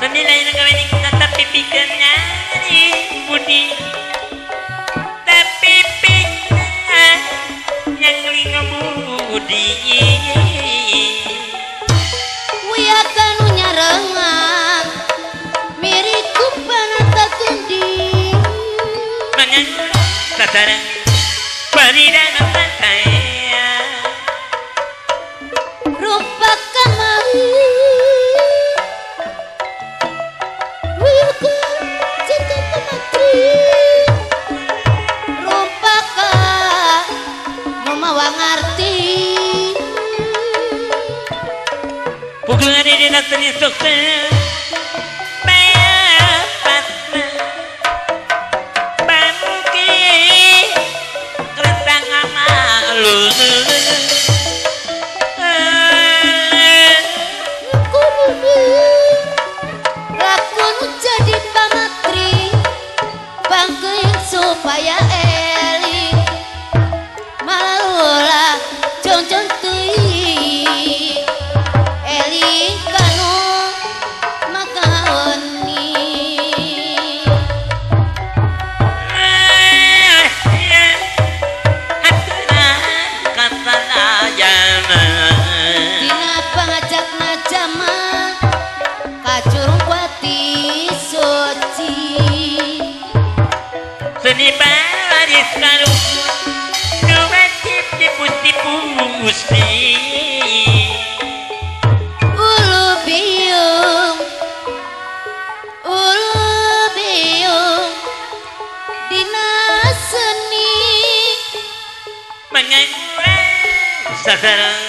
Penilaian kami tapi pikirnya di budi tapi pikirnya yang lingga budi Wia kanu nyarengan miriku panata kundi Mangan sasaran Paridan saya rupa kamari Wia kan cinta pematri rupa ka memawang arti Pukungan di nasanya sukses lakon jadi pamatri bangkeun supaya eling malah jong-jong teuing eling kanu makaoni dina pangajakna jaman kacurung pati suci Seni baris kalau Nuwajib tipu-tipu-musti ulu biung dina seni Mengangguran sasaran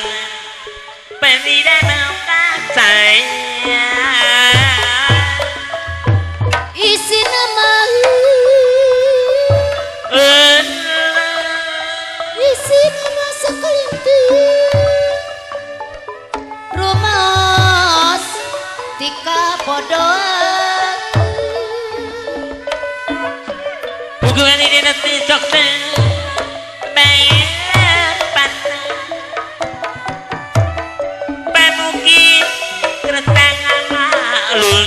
Pemidan saya isi nama sekelintir rumos tika podoan Hubungan ini nanti sukses Bayar patah Pemungkin Keretangan malun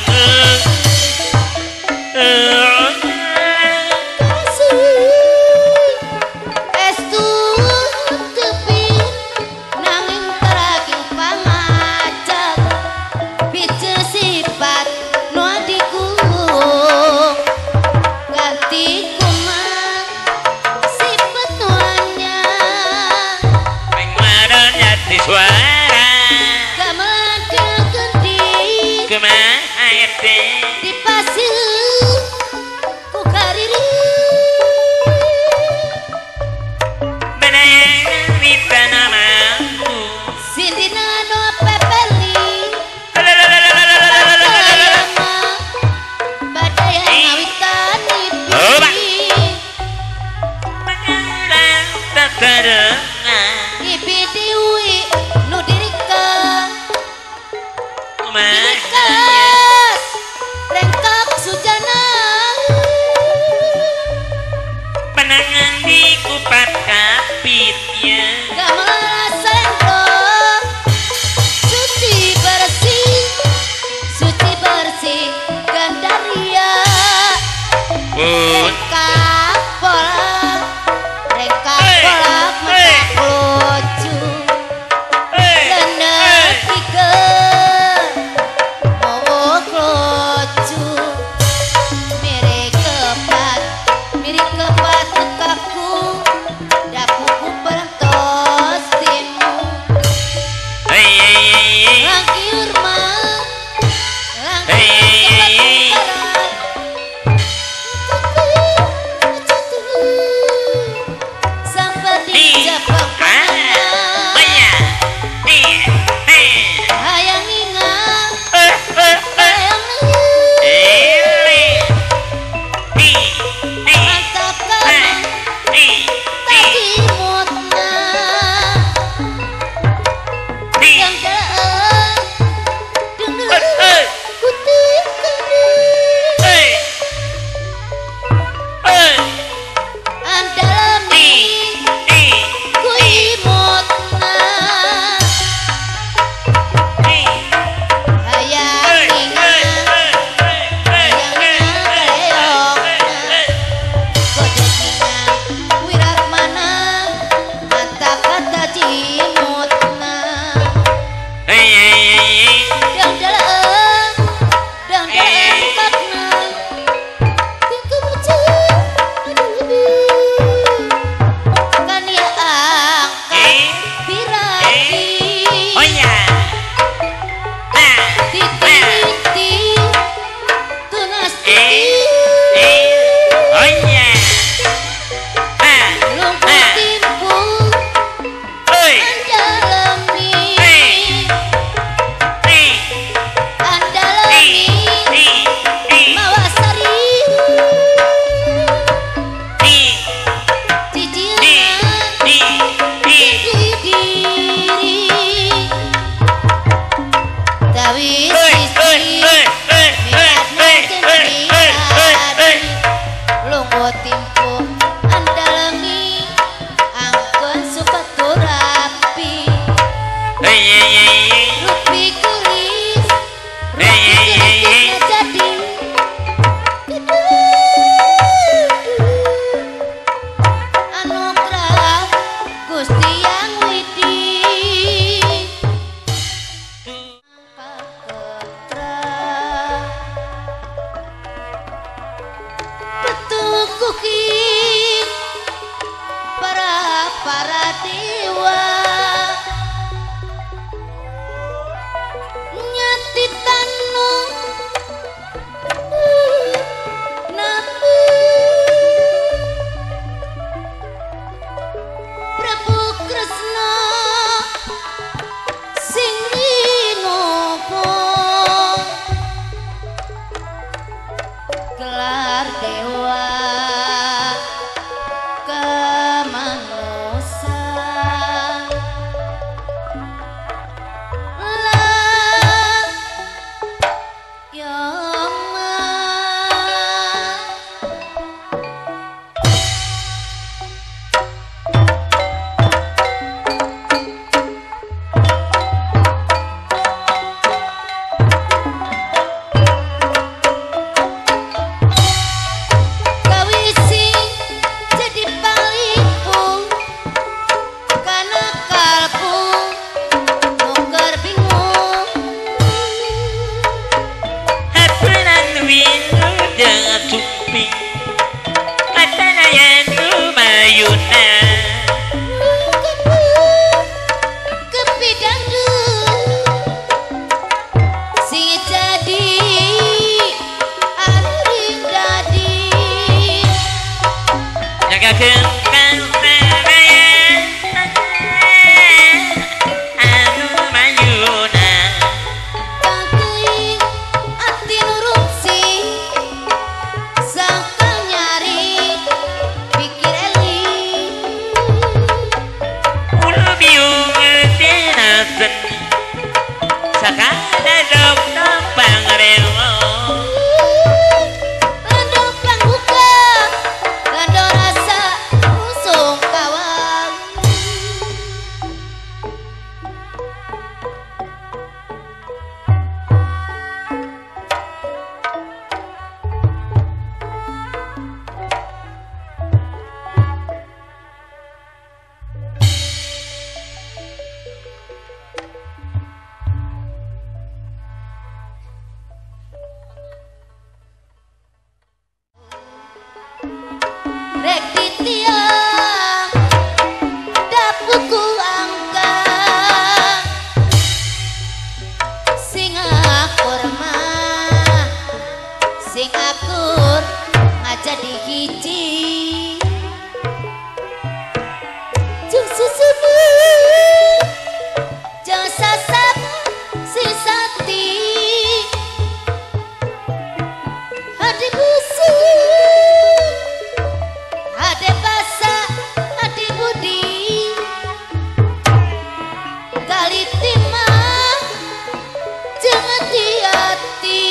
estu tepi nanging teraging pangajak bice sifat nu adiku ganti kuman sifat nuanya Pengwaran jati suara gamelan kegendi Kemah ete di pasir ku kariri Benayang di tanah mampu sindina no pepeli badayama badaya ngawitan ibi Mengulang tak kerengan ibi diwi nu dirika Mahanya dirikas rengkak sujana Penangan di kupat kapitnya gamelan sendok suci bersih gandaria rengkak polak metak lucu lenek tiga mau gawi sisi lungo timpu andalemi angkon sepatu rapi rupi kuris jadi anugerah Gusti yang widi petukuki para dewa nyati tanu nabi Prabu Kresna sing winoba gelar dewa kemanusa lah yama kawisi jadi palipung karena kalbu nuker bingung Haturan windu dengan cupi Matana yang lumayuna kepidangdu sing jadi anu dadi Jaga kengkang serayan Anu mayuna Tangkei ati nurupsi sangkal nyari pikir eli Ulu biung ngedenasen Sakada dok tampang rewo lando pangbuka lando rasa usung kawang rek ditiang dapuku angkat sing akur mah sing akur aja dihiji jung susunu jang sasap sisati hadi busu ade basa ade budi kali timah jangan hati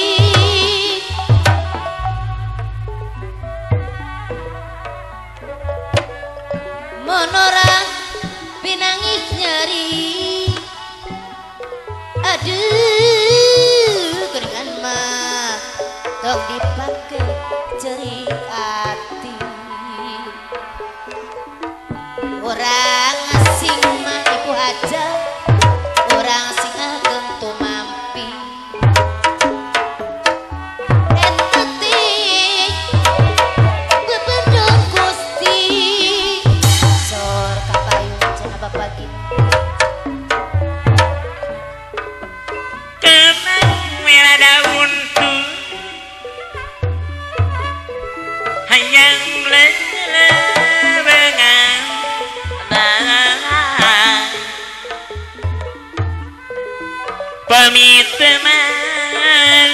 monorang pinangis nyeri aduh keringan mah tong dipakai ceri hati orang asing mah ibu aja orang asing ageng tumampi entetik bebendung Gusti sor kapayung cenah bapak gini Kemang merah daun tuh Hayang lebengang Pamit teman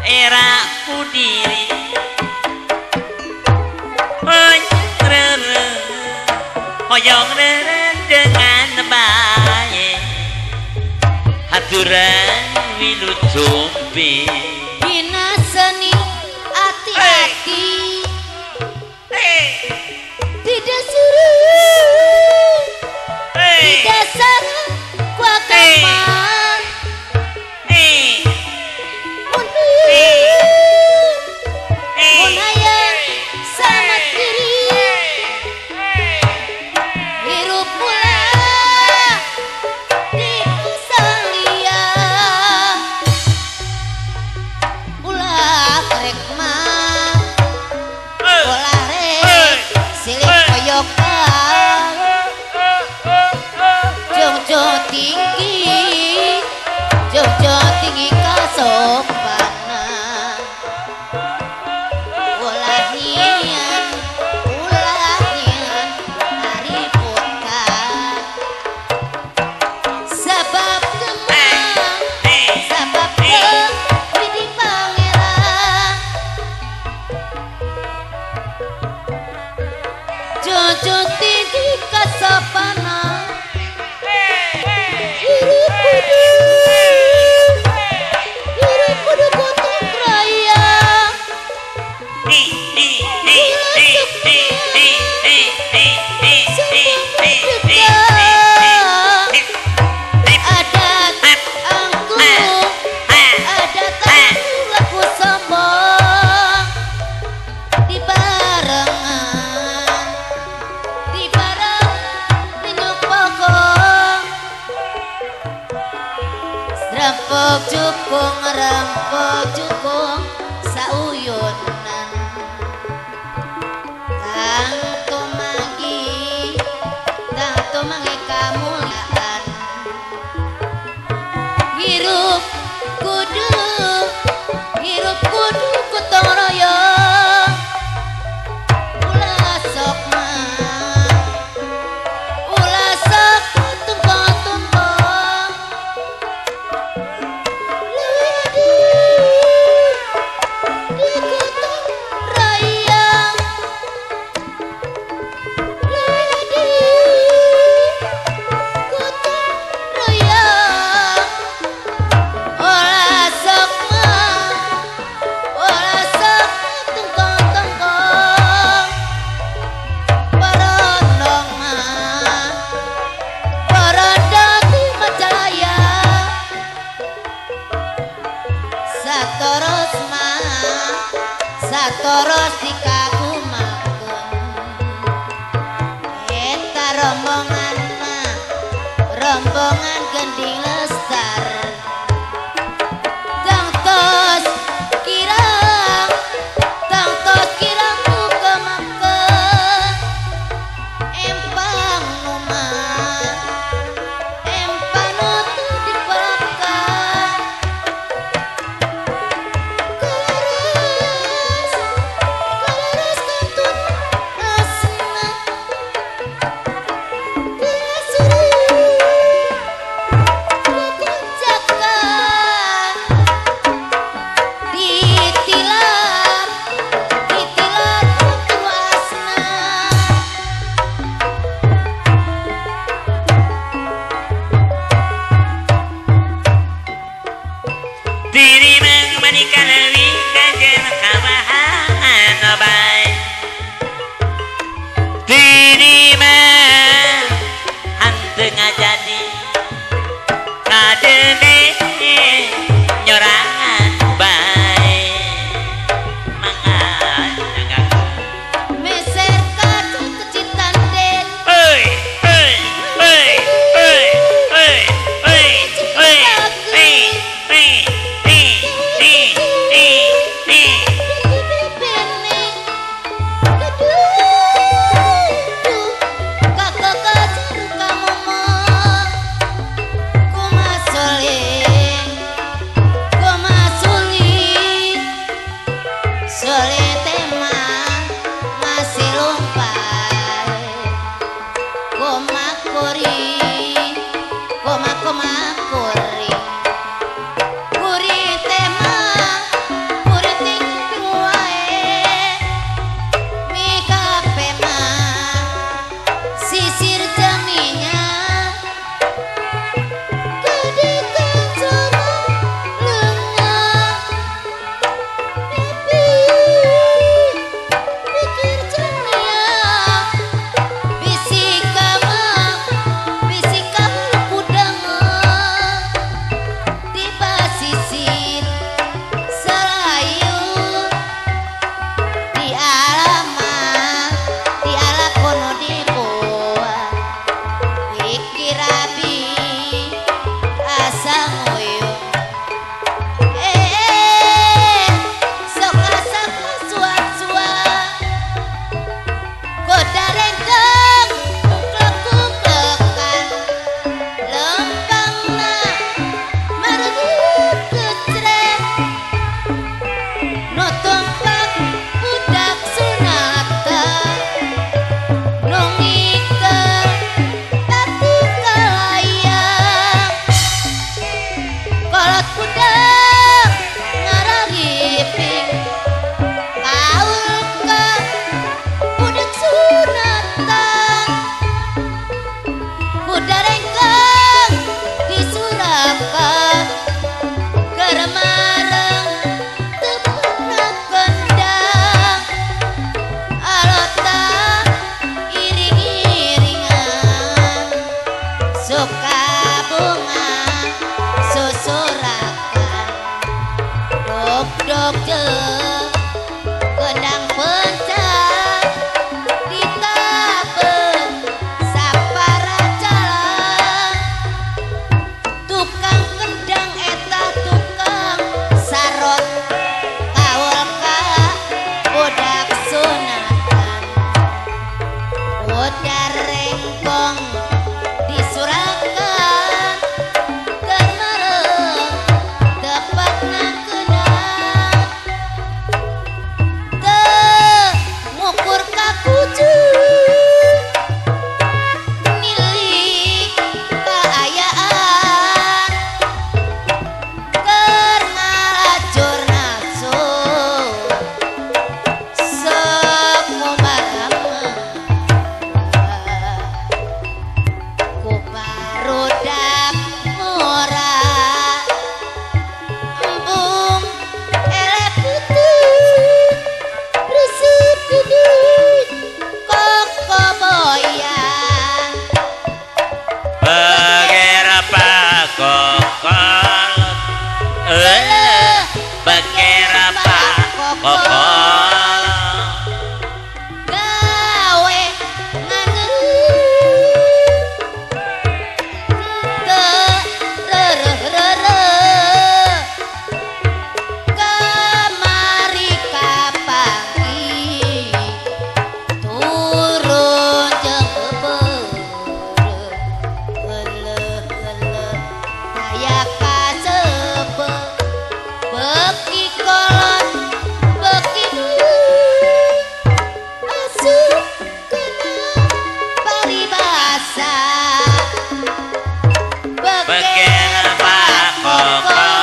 Era diri Hoyong dengan baik aturan wilujumbe Bina seni hati-hati tidak suruh tidak sarang gua kamar Munayang sama diri hirup pula di salia ulah krek mah ulah rek silih koyokan jojo tinggi kasopanan ulah nian hari putar sebab kemang sebab widi pangeran jojo tinggi kasopanan hirup kudu gotong royong adat angklung adat laku sombong di bareng minuk pokok rempok jukung sauyunan tang tumanggi kamuliaan hirup kudu gotong royong ulah sok tungkong di gotong royong di gotong royong ulah sok tungkong Barondong di Majalaya satoros di kagumakeun eta rombongan gending lestar tangtos kirang ku kemakeun empang numan empang nutu dipalakan kalaras kantun asna ditilar kutu asna diri mengmanikan lewi kajen kabahan obai diri hanteng jadi kadene nyorangan baik mangan meser kacu kecitan den oi oi oi oi oi oi oi oi oi oi sarot kuda ngarariping kaul ka budak sunatan kuda rengkang disurakan keremareng tepena kendang alota iring-iringan suka bunga susurakan dok-dok jeung kendang pencak ditabeng sapara calang tukang kendang eta tukang sarot kaul ka budak sunatan kuda rengkong disurakan kemareng tepatna keunang teu ngukur ka kucing nilik kaayaan keur ngalajur nafsu sok ngomarameun ku barudak ngora embung elek putih resep gede kokoboyan Begerapa kokol Begerapa kokol gawe ngangeun terereh kamari kapangi turun jeung beureuh daya kasebeuh beki kolot beki asup kana paribasa Begerapa kokol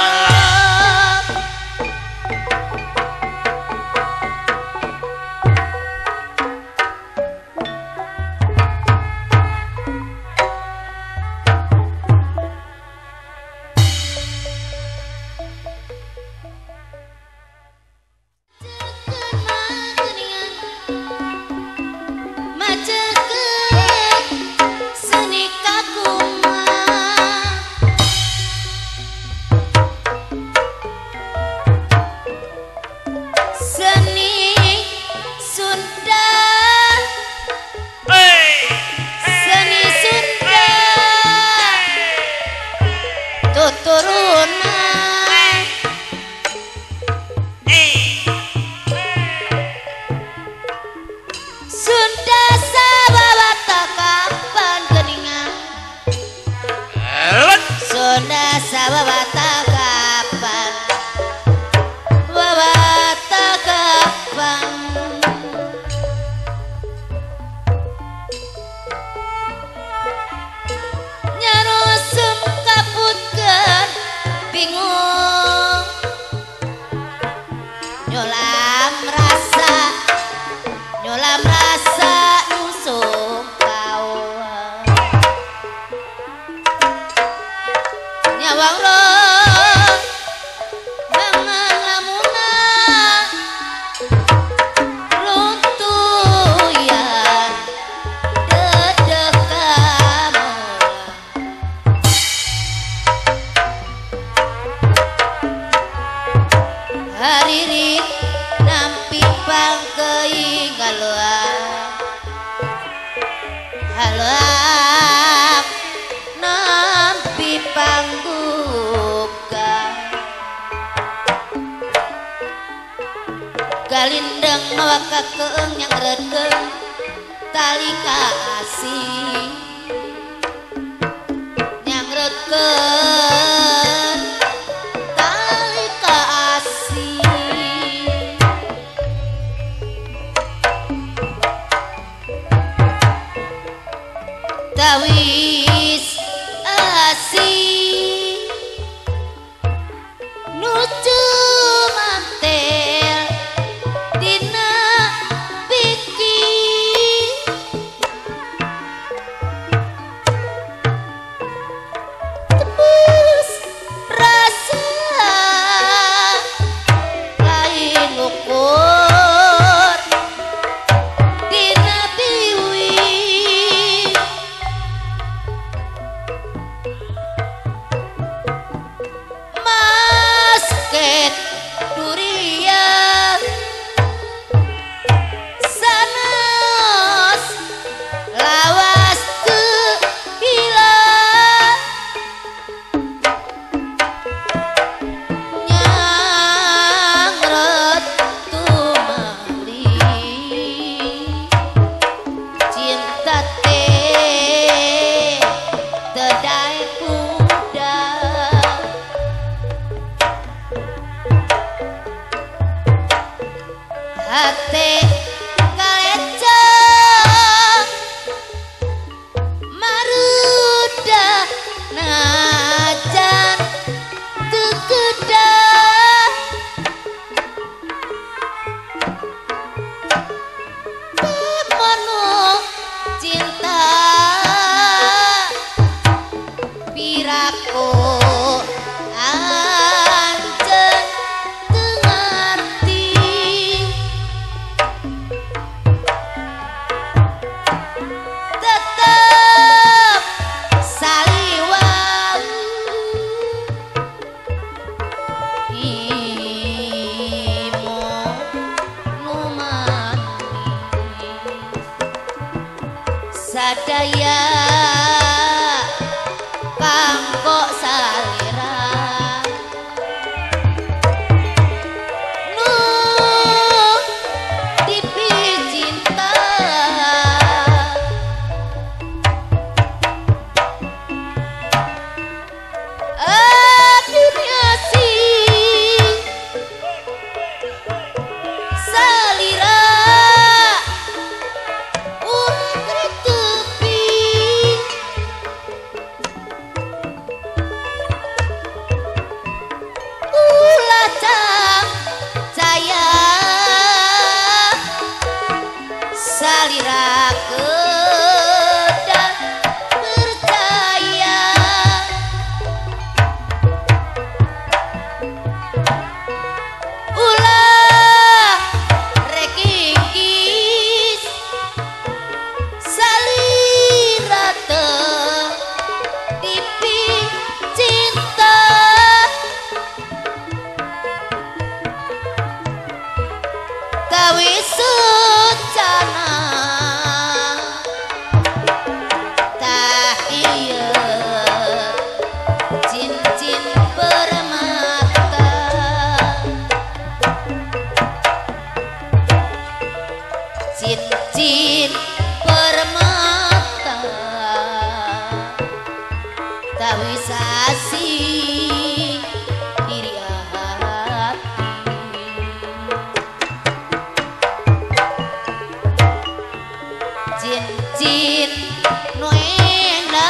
macekeun seni kakumaha seni Sunda seni Sunda tuturunan Sunda sababata kapan geuningan Sunda sababata kapan babata kapan nyarosem kaputkeun bingung nyolam rasa nusuk kawan nyawang roh mangan lamunna runtuyan dedek kamola haririk nampi pangkeing haloak nampi pangguga galindeng mawa kakeung nyangreutkeun tali kasih nyangreutkeun tali kasih tawis asih ate kalecong maruda najan tegedah pemono cinta piraku anjen tengerti tetep saliwang imo numanis sadaya kanggo salira nu tipi cinta dunia si salira ungkri tepi ulacang caya salira kedah percaya ulah rekikis salira teh tipi cinta tawi sucana tah iya cincin permata cincin permata tawi sasi diri hati cincin nuena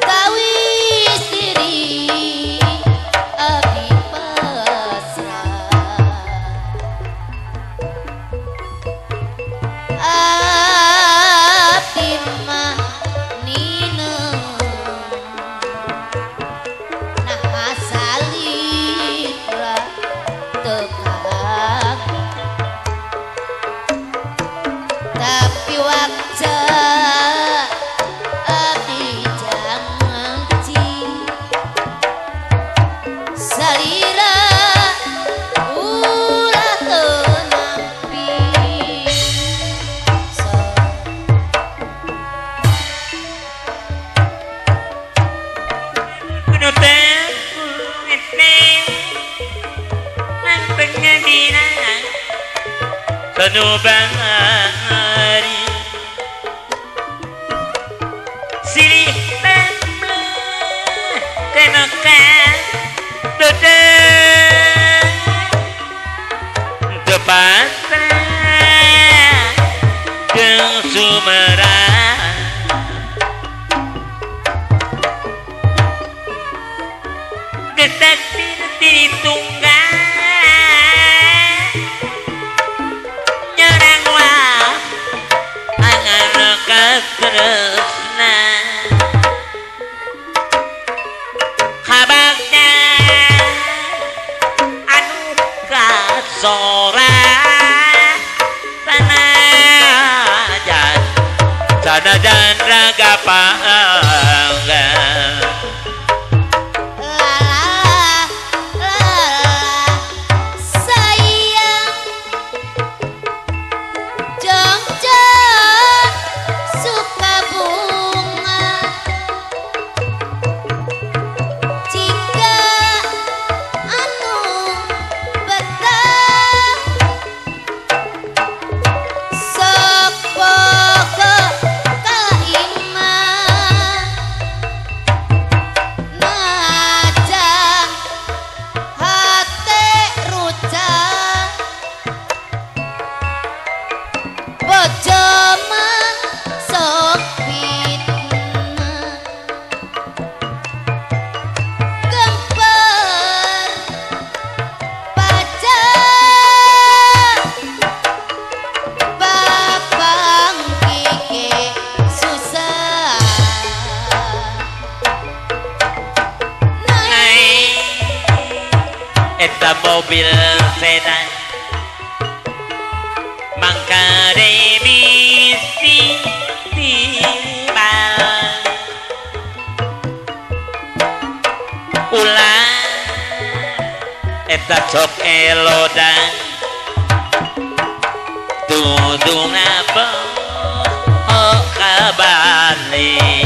kawis diri abdi pasrah abdi mah ninem nah salira tekak tapi wajah abdi janji salira ulah tenampi kudu teku ete nang pengadina sanubari silih pemle tenokan dede depatra jeung sumerang getak diri tunggal nyerang wah angan katresna habaknya anu kasora tanajan raga panggang sayang jongja suka bunga jika anu betah sok pogo kaimah eta mobil sedan mangka bisi timbal ulah eta cok elodan tudung apa kabali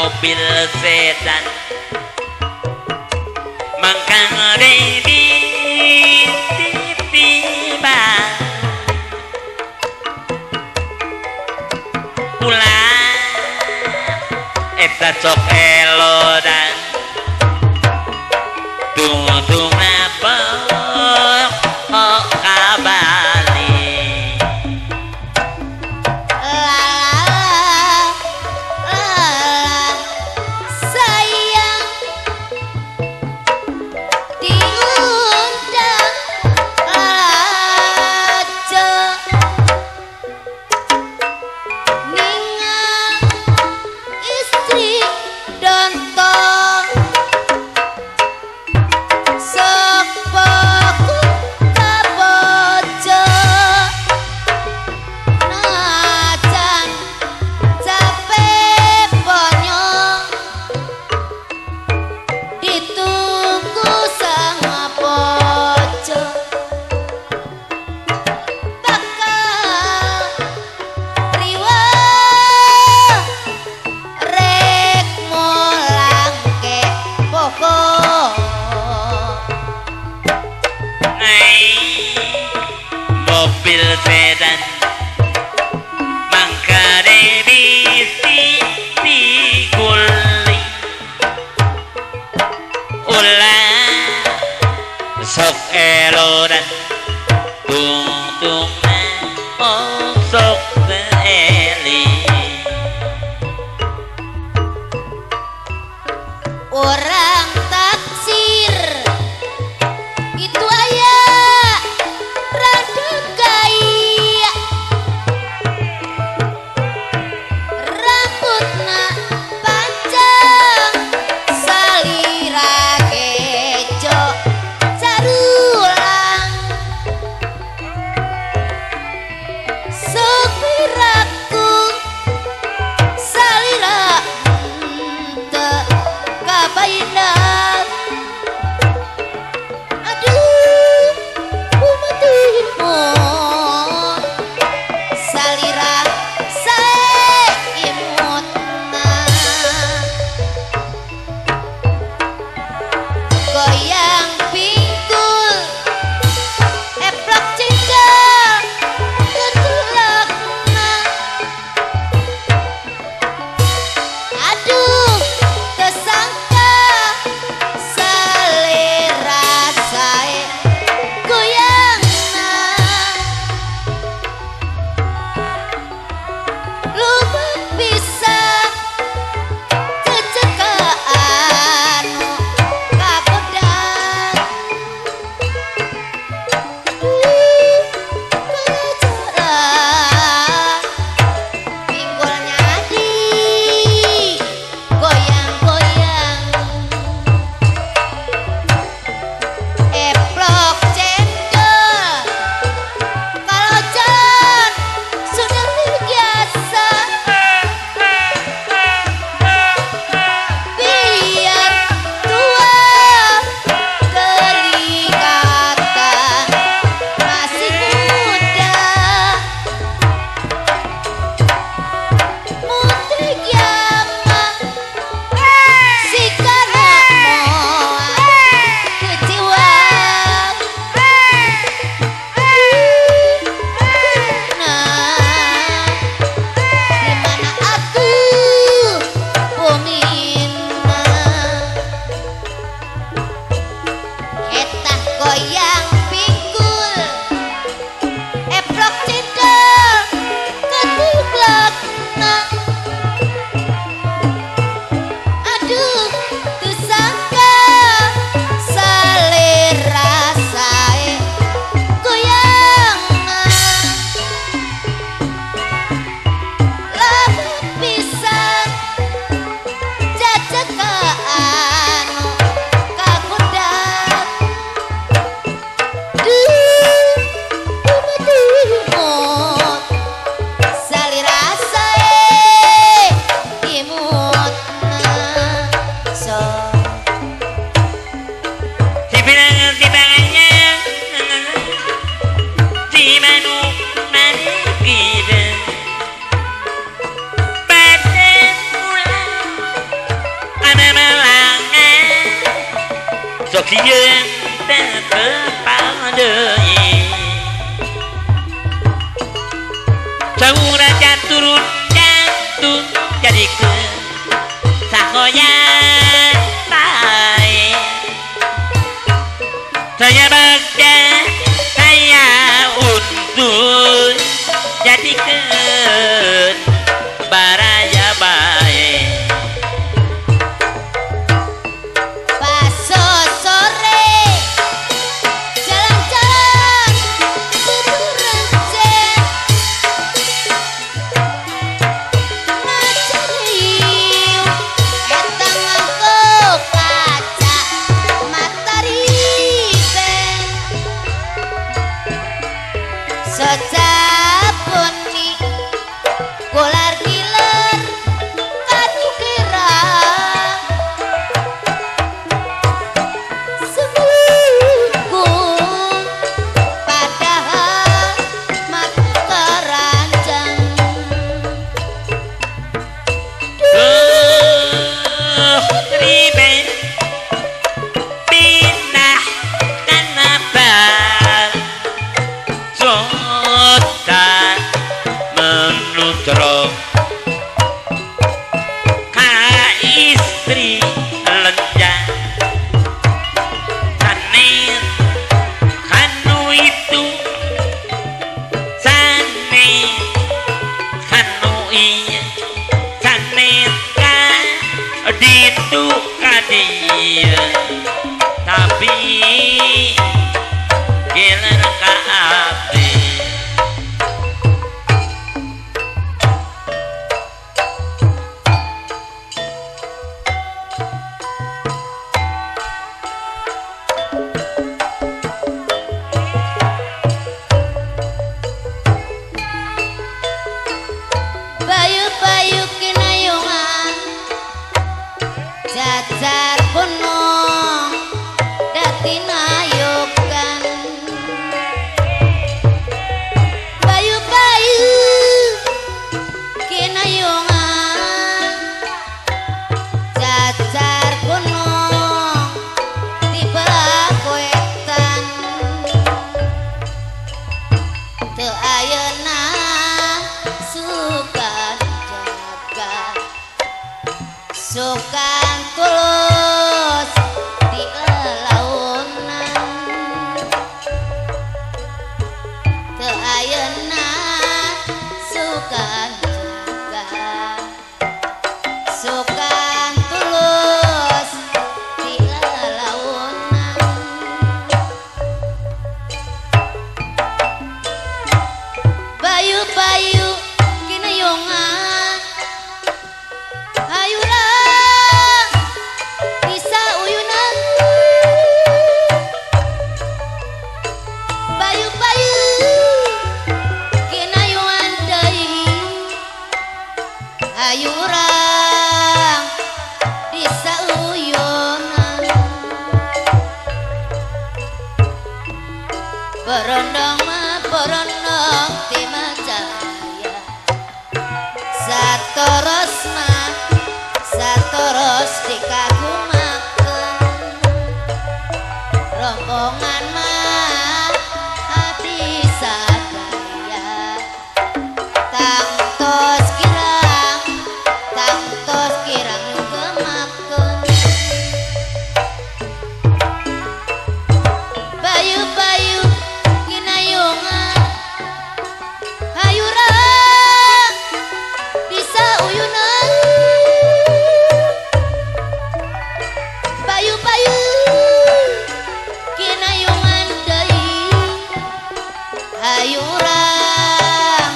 mobil sedan mangkang debi tiba pulang eta cok elodan tung apa kabali mobil sedan mangka bisi dikuli ulah sok elodan tung sok eli orang taksir itu ayah rada gaya rambutna panjang salira kejo carulang Siang terpepadai Jauh raja turun jatuh jadi ke sakoyan tai saya bagda saya untuk jadi ke baraya baik Baso sore jalan-jalan seberanjak ngajariu eta nganggo kaca matahari ben sejapuni kular giler kadukira seminggu padahal matu keranjang riben pindah kenapa Jota menutro ka istri lenjang sanes kanu itu sanes kanu iya sanes ka ditu ka dia tapi giler ka abdi bayu-bayu kinayungan jajar gunung dati nayokan bayu-bayu kinayungan jajar gunung tiba kuetan teu ayeuna sukan jaga sukan tulus di elaunan teu ayeuna sukan jaga sukan tulus di elaunan bayu-bayu kinayungan hayurang bisa uyunan bayu-bayu kinayungan deui hayurang bisa uyunan berondong mah berondong ti Majaya satoros mah satoros dikagumakeun rombongan mah hati sadaya tangtos kirang gemakeun bayu-bayu kinayungan hayurang bisa uyunan bayu-bayu kinayungan deui hayurang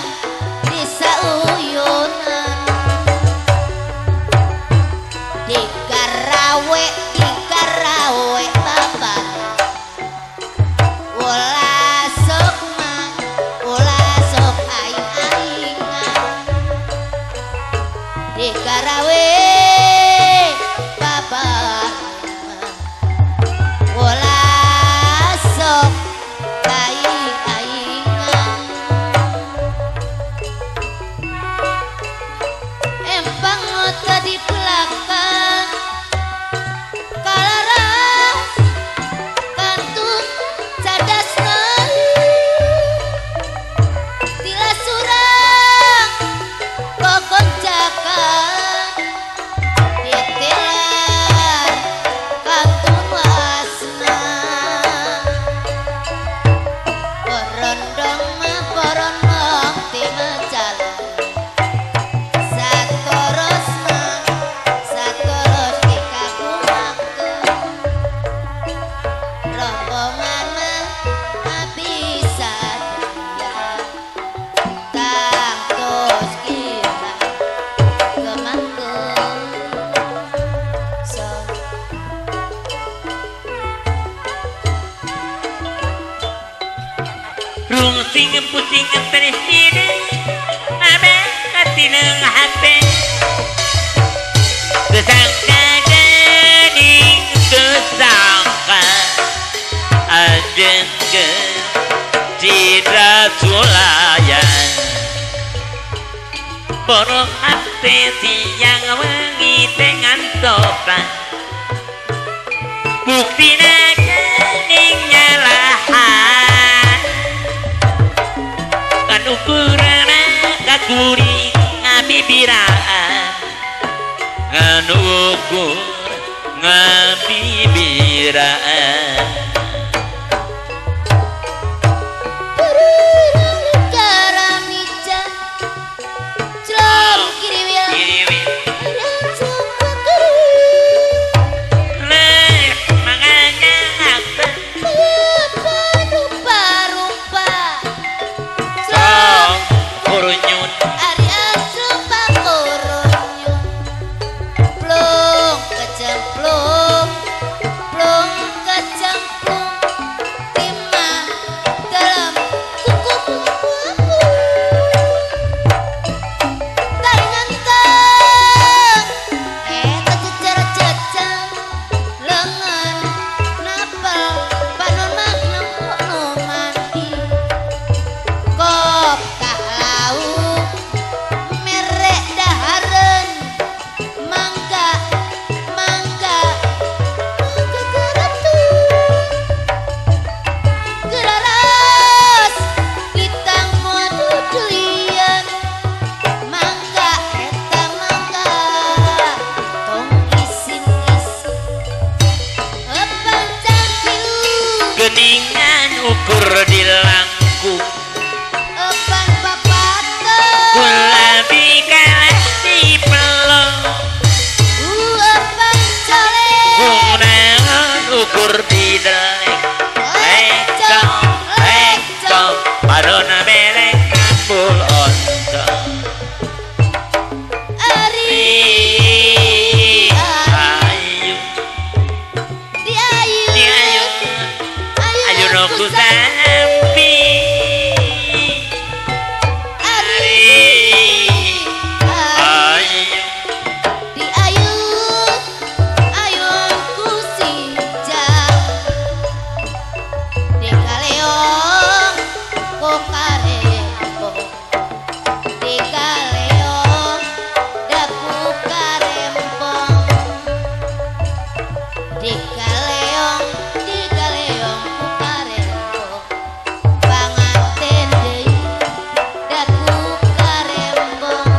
bisa uyunan dikarawe babar ulah sok mah ulah sok aing-aingan dikarawe babar ulah sok aing-aingan empang tadi belakang kalaras pusing presiden abe katineng hati kesangka gening kesangka ajen ke citra sulayan borok hati siang wengi dengan sopan bukti gening nyalahan kan ukuran kakuri ngabibiraan kan ukur ngabibiraan geningan ukur di langkung Epan papato kulabi kalah di pelong Epan cole kunaon ukur di delek lekong padona belek ngambul ontong Ari ayu di ayu ayu noku sampi Ari ayu di ayu ayunku sijang di kaleong kokarempo di kaleong daku karempong di kaleong ku karempong panganten deui daku karempong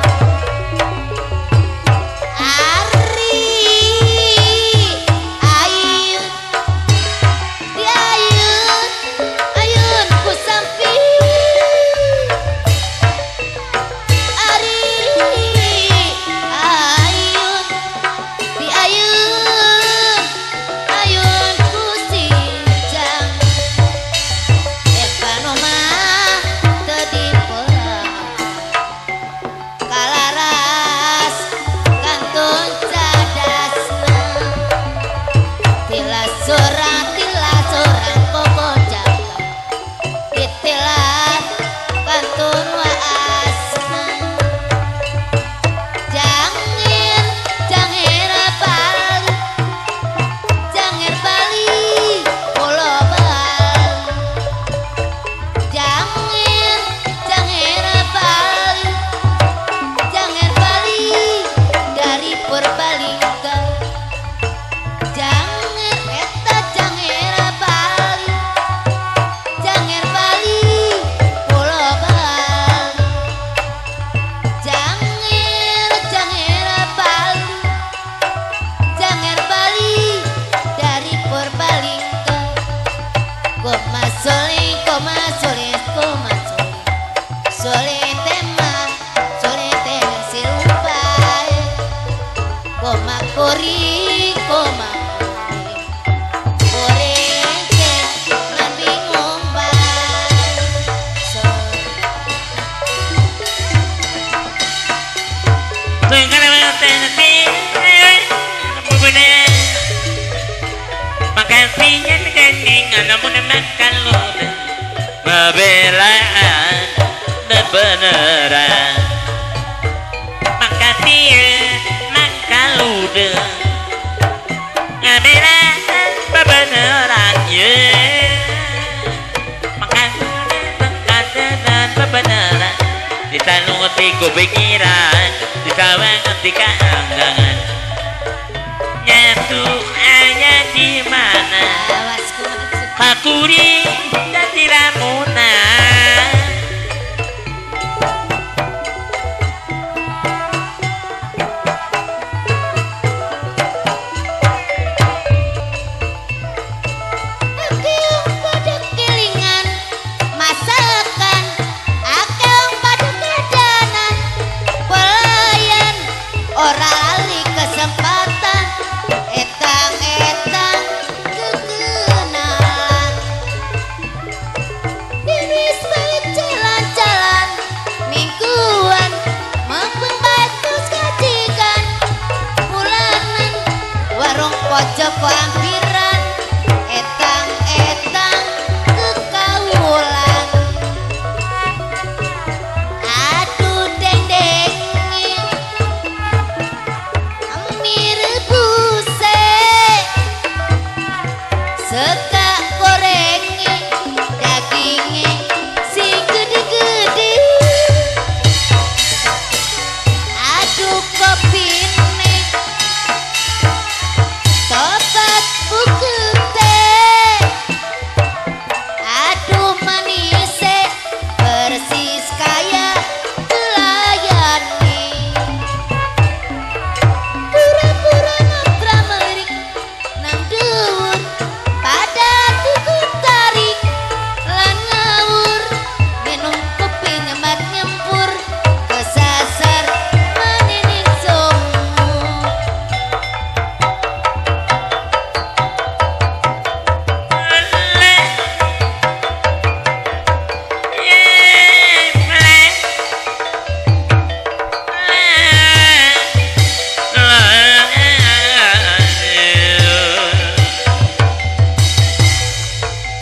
Ari ayun di ayun ku sampi Ari ayun di ayun ku sijang epanoma teu dipelang kalaras kantun cadasna tila sorang pokok jaga titilan kantun waasna jangir bali pulo bali jangir bali dari Purbalingga jangir bali pulo bali jangir bali dari Purbalingga koma soling sole tema silumpai koma kori koreke nan bingung bae makasinya gening namun makan luda Pembelaan beneran maka dia maka lude ngebelaan beneran ye maka beneran ditanungi ku pikiran ditawang ngerti keanggangan nyatu ayah di mana aku di dadi lamunan Akeong pada kelingan masakan akeong pada kedanan pelayan ora lali kesempatan etang-etang kekenalan diris balik jalan-jalan mingguan mampung batus kajikan bulanan warung pojok ampiran etang-etang kekaulan aduh deng-dengi amir buse seka gorengi dagingi sing gede-gede aduh kopine tobat buku teh aduh manise persis kaya telayani pura-pura nabra melirik nang dhuwur pada tuku tarik lan ngawur minum kopi nyemat nyempur kesasar maninin somu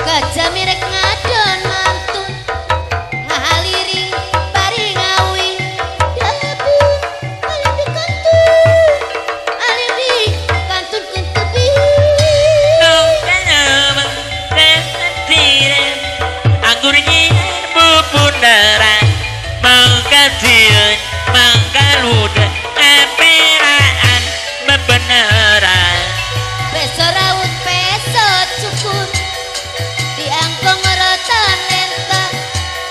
Gajah mirek ngadon mantun ngahaliri bari ngawi dabu alimi kantun kuntubi Bundaran mengkajian mengkaluda emperaan bebeneran beso raut peso cukur diangkong ngerotan lenta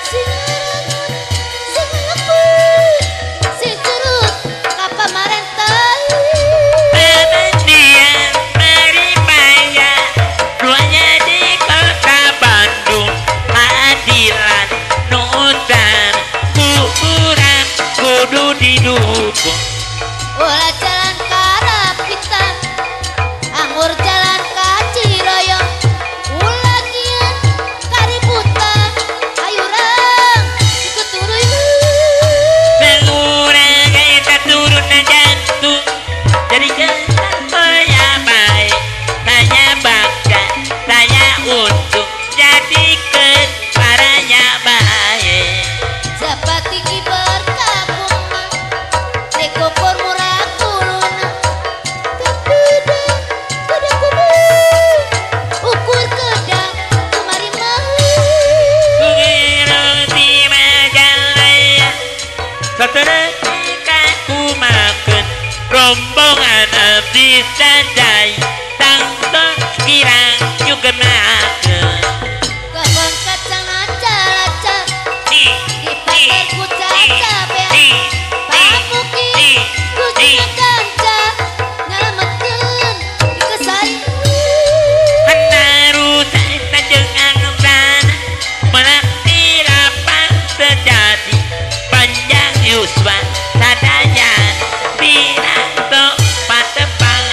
sing ngarangun sing ngeput sing curut kapa marentah Pemandian Maribaya duanya di kota Bandung keadilan nutan kuburan kudu didukung ulah jalan karapitan anggur jalan kaciroyong ulah kian kaributan ayo rang ikut turun Mengurang kita turun jantung jadi jangan saya baik saya bangga saya untung jadikan paranya baik jabat tinggi berkabung rekopor murah kuluna kedah kedah kubur ukur kedah kemari mau Kukirang di Majalaya seterusnya ku makan rombongan abdi sadai tangtong kirang juga makan kebon kacang aca-aca di dipakai ku caca bea pamuki kucing kanca nyelametkeun dikesai Hanaru tak dengan ban melakti lapang sejati panjang yuswan sadayan pinato patepang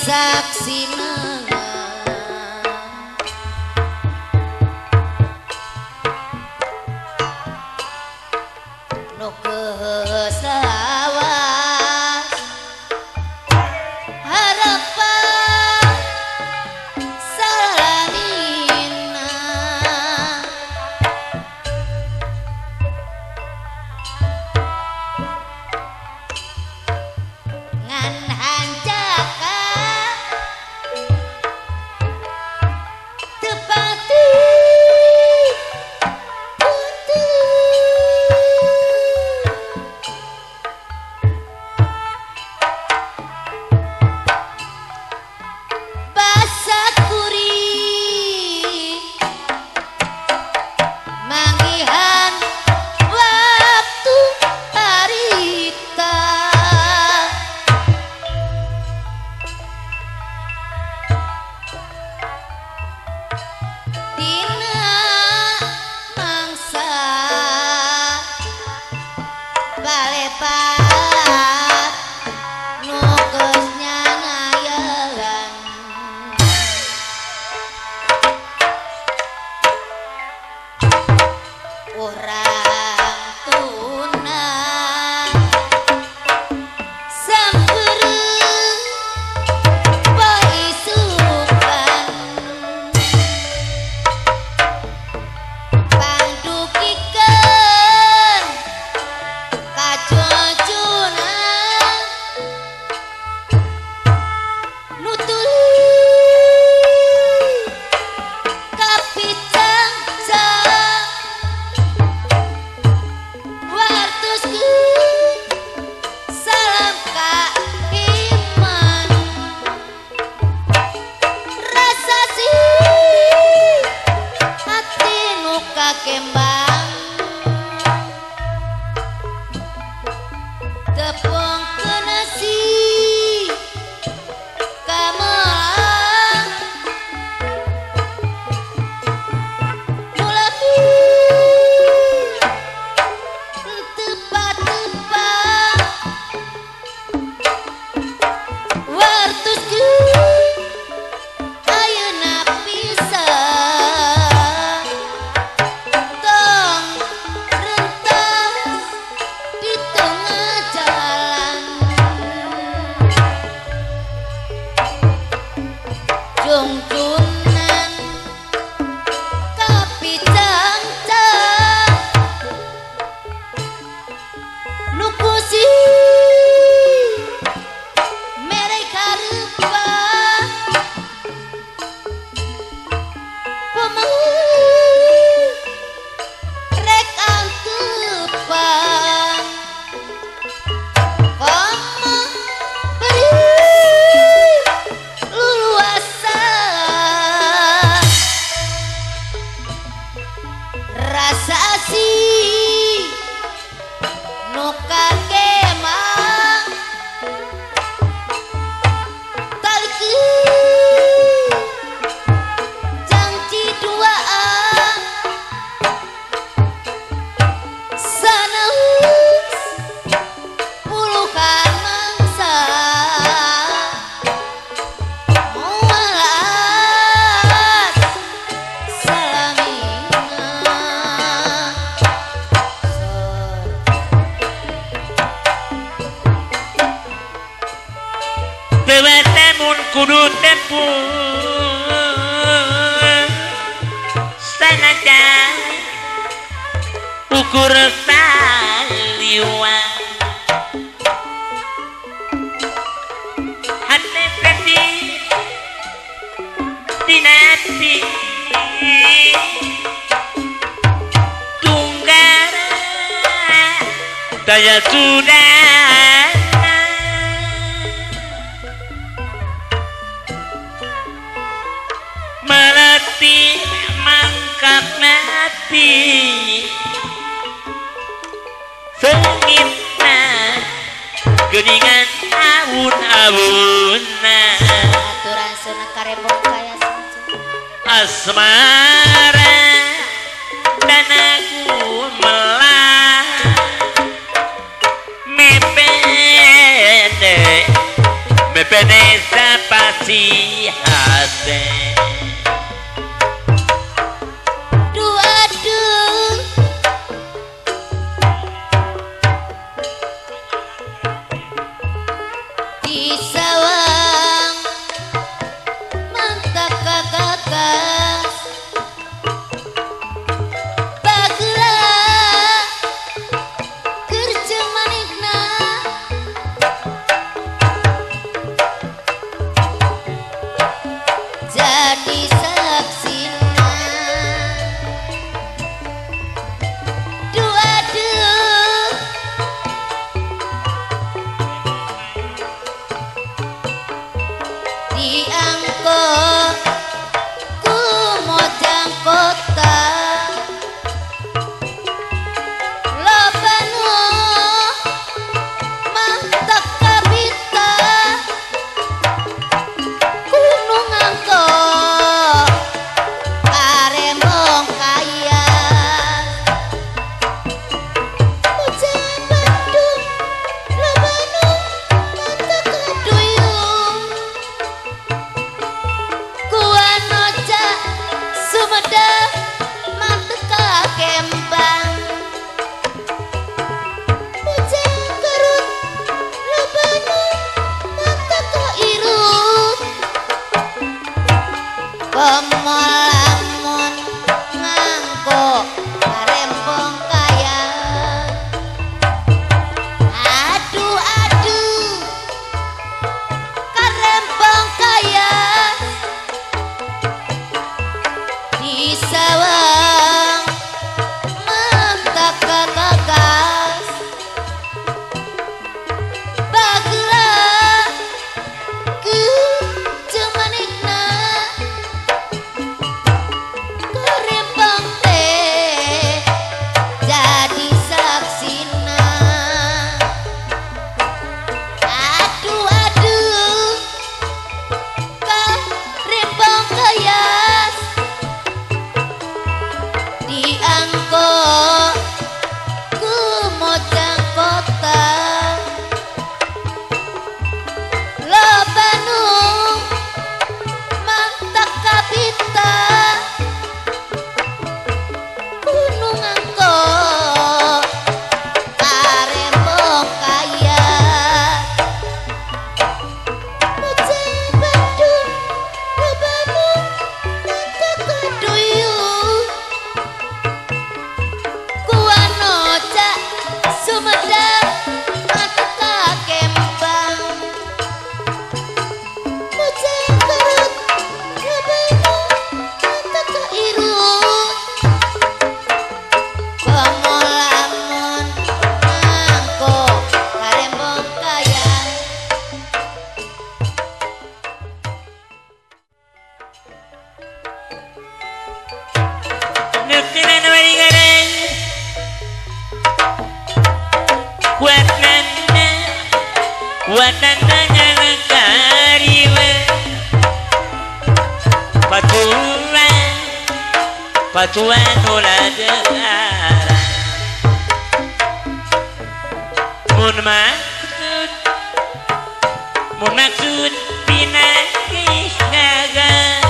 saksina nu kesawas harapan salamina ngan hanjaka tepati manggihan waktu harita dina mangsa balepat nu geus nyangayeun urang tuna sampeureuh paisukan pandukikeun ka cucuna nu tuluy kapicang-cang wartuskeun salam ka iman rasa sih hati nu kakembang tepung kenasi kamelang mulapi tepat-tepat wartuskeun ayeuna pisan tong rentas di tengah jalan jungjunan kapicang-cang nu kusi mere karupa pemeuh rek anteupan komo beri luasa rasa asih nu kakemang talikeun janji duaan sanaus puluhan mangsa mualat salamina Temun kudu tepung sanajan ukur taliwan hati peti dinati tunggara daya sudah melati mangkat mati sengitna geningan awun-awunna aturan sunah karebok kaya sancu asmara dan aku melah mepende pedesa pasti hati. Aduh di sawang mantap kagagas bagelah kerja manikna jadi saksina. Aduh diangkut ku mojang kota lobanu mantap kabita gunung angkot karembong kaya hujan Bandung lobanu mantap kaduyung Kuanoja Sumedang Manteka Kembang Hujan Garut Lobanu Manteka Irut Pemolamun Nganggo Karembong Kaya. Aduh Karembong Kaya di sawang mantap kagagas bagelah ke cemanikna karembong teh jadi saksina. Aduh karembong kaya diangkut ku mojang kota lobanu mantap kabita gunung angkot karembong kaya hujan Bandung lobanu mantap kaduyung Kuanoja Sumedang Manteka Kembang Hujan Garut Lobanu Manteka Irut Pemolamun Nganggo Karembong Kaya. Nukiran waringaran Kuatana ngangkariwa Patuan uladara Mun maksud pinakis naga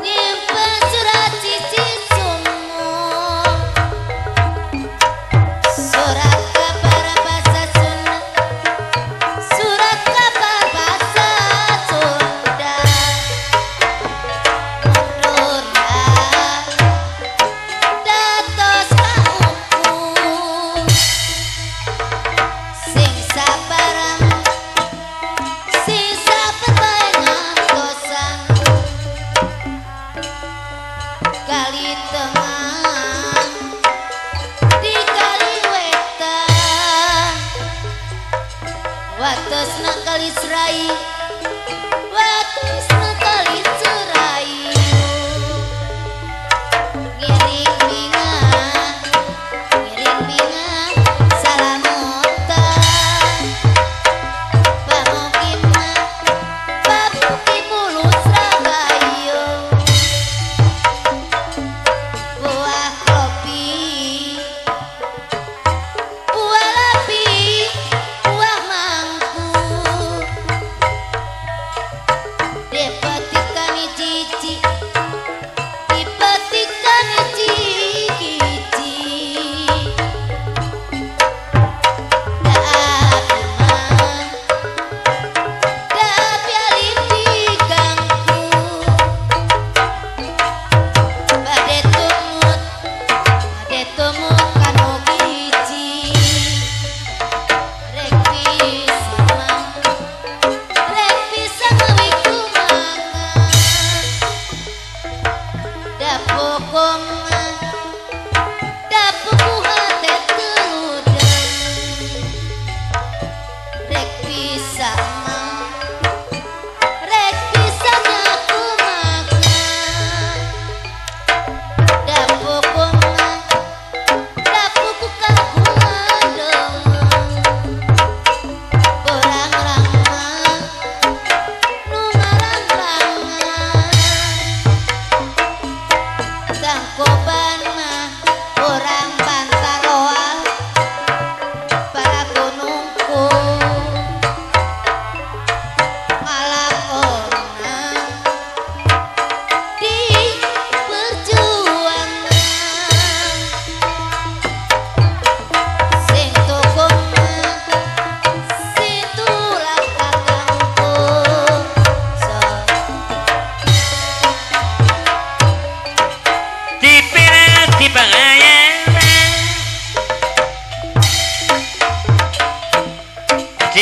Nyimpen surat cici sumur surat kabar bahasa Sunda surat kabar bahasa Sunda mundurna datos kauku sing sabarang sing sabebaengan dosan kali tengah di kali wetan watosna kali serai watosna kali cerai ngiring bingan salamutan pamukimah pamuki mulus ragayo buah kopi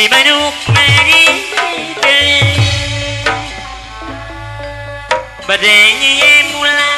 manuk mari badainya mulai